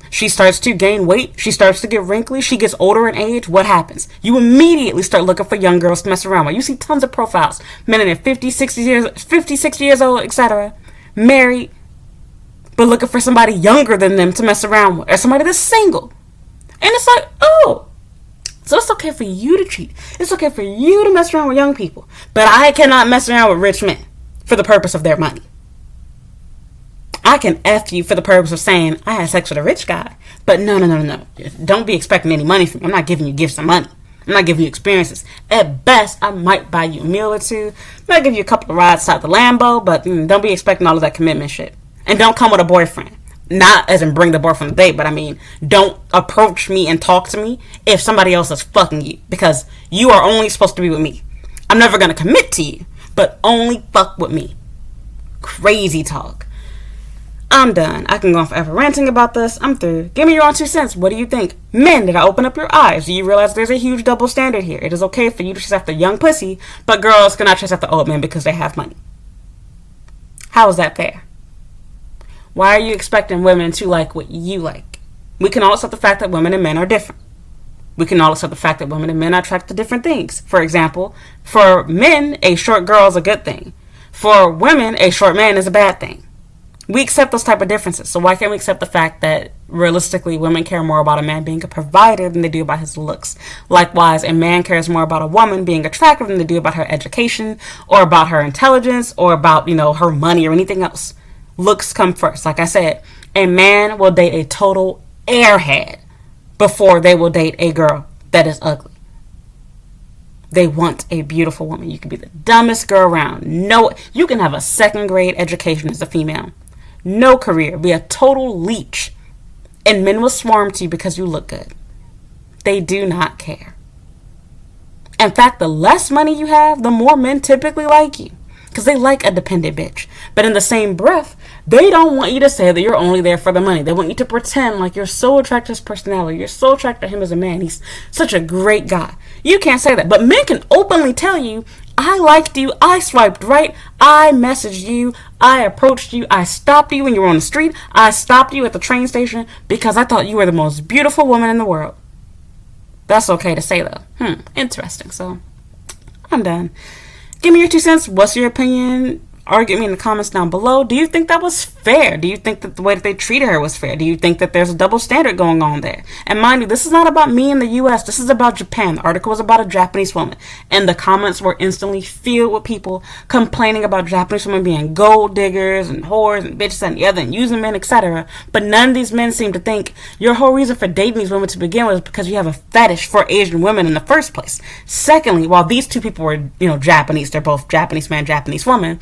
S1: She starts to gain weight. She starts to get wrinkly. She gets older in age. What happens? You immediately start looking for young girls to mess around with. You see tons of profiles. Men in their 50, 60 years old, etc. Married, but looking for somebody younger than them to mess around with. Or somebody that's single. And it's like, oh. So it's okay for you to cheat. It's okay for you to mess around with young people. But I cannot mess around with rich men for the purpose of their money. I can F you for the purpose of saying I had sex with a rich guy. But no. Don't be expecting any money from me. I'm not giving you gifts of money. I'm not giving you experiences. At best, I might buy you a meal or two. I might give you a couple of rides out the Lambo. But don't be expecting all of that commitment shit. And don't come with a boyfriend. Not as in bring the boyfriend to date, but I mean, don't approach me and talk to me if somebody else is fucking you. Because you are only supposed to be with me. I'm never going to commit to you, but only fuck with me. Crazy talk. I'm done. I can go on forever ranting about this. I'm through. Give me your own 2 cents. What do you think? Men, did I open up your eyes? Do you realize there's a huge double standard here? It is okay for you to chase after young pussy, but girls cannot chase after old men because they have money. How is that fair? Why are you expecting women to like what you like? We can all accept the fact that women and men are different. We can all accept the fact that women and men are attracted to different things. For example, for men, a short girl is a good thing. For women, a short man is a bad thing. We accept those type of differences. So why can't we accept the fact that realistically women care more about a man being a provider than they do about his looks? Likewise, a man cares more about a woman being attractive than they do about her education or about her intelligence or about, her money or anything else. Looks come first. Like I said, a man will date a total airhead before they will date a girl that is ugly. They want a beautiful woman. You can be the dumbest girl around. No, you can have a 2nd grade education as a female. No career. Be a total leech. And men will swarm to you because you look good. They do not care. In fact, the less money you have, the more men typically like you. Because they like a dependent bitch. But in the same breath, they don't want you to say that you're only there for the money. They want you to pretend like you're so attracted to his personality. You're so attracted to him as a man. He's such a great guy. You can't say that. But men can openly tell you, I liked you. I swiped right. I messaged you. I approached you. I stopped you when you were on the street. I stopped you at the train station because I thought you were the most beautiful woman in the world. That's okay to say, though. Interesting. So, I'm done. Give me your 2 cents. What's your opinion? Argue me in the comments down below. Do you think that was fair? Do you think that the way that they treated her was fair? Do you think that there's a double standard going on there? And mind you, this is not about me in the US. This is about Japan. The article was about a Japanese woman. And the comments were instantly filled with people complaining about Japanese women being gold diggers and whores and bitches and the other and using men, etc. But none of these men seem to think your whole reason for dating these women to begin with is because you have a fetish for Asian women in the first place. Secondly, while these 2 people were, Japanese, they're both Japanese man, Japanese woman.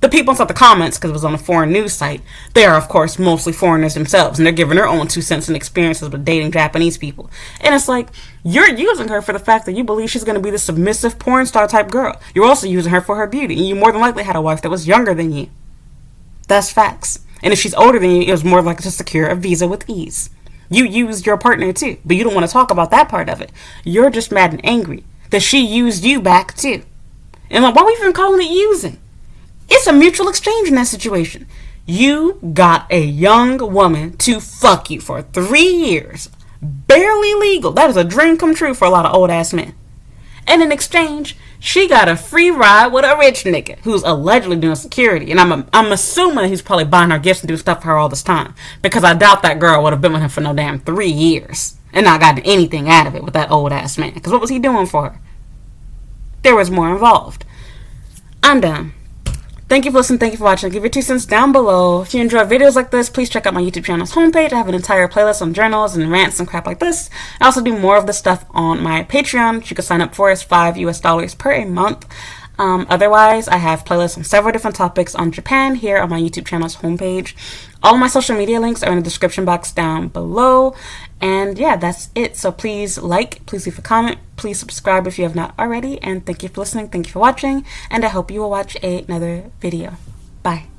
S1: The people inside the comments, because it was on a foreign news site, they are, of course, mostly foreigners themselves, and they're giving their own 2 cents and experiences with dating Japanese people. And it's like, you're using her for the fact that you believe she's going to be the submissive porn star type girl. You're also using her for her beauty, and you more than likely had a wife that was younger than you. That's facts. And if she's older than you, it was more likely to secure a visa with ease. You used your partner too, but you don't want to talk about that part of it. You're just mad and angry that she used you back too. And like, why are we even calling it using? It's a mutual exchange in that situation. You got a young woman to fuck you for 3 years. Barely legal. That is a dream come true for a lot of old ass men. And in exchange, she got a free ride with a rich nigga who's allegedly doing security. And I'm assuming he's probably buying her gifts and doing stuff for her all this time. Because I doubt that girl would have been with him for no damn 3 years. And not gotten anything out of it with that old ass man. Because what was he doing for her? There was more involved. I'm done. Thank you for listening. Thank you for watching. Give your 2 cents down below. If you enjoy videos like this, please check out my YouTube channel's homepage. I have an entire playlist on journals and rants and crap like this. I also do more of this stuff on my Patreon, which you can sign up for. It's $5 per a month. Otherwise, I have playlists on several different topics on Japan here on my YouTube channel's homepage. All my social media links are in the description box down below. And yeah, that's it. So please like, please leave a comment, please subscribe if you have not already. And thank you for listening. Thank you for watching. And I hope you will watch another video. Bye.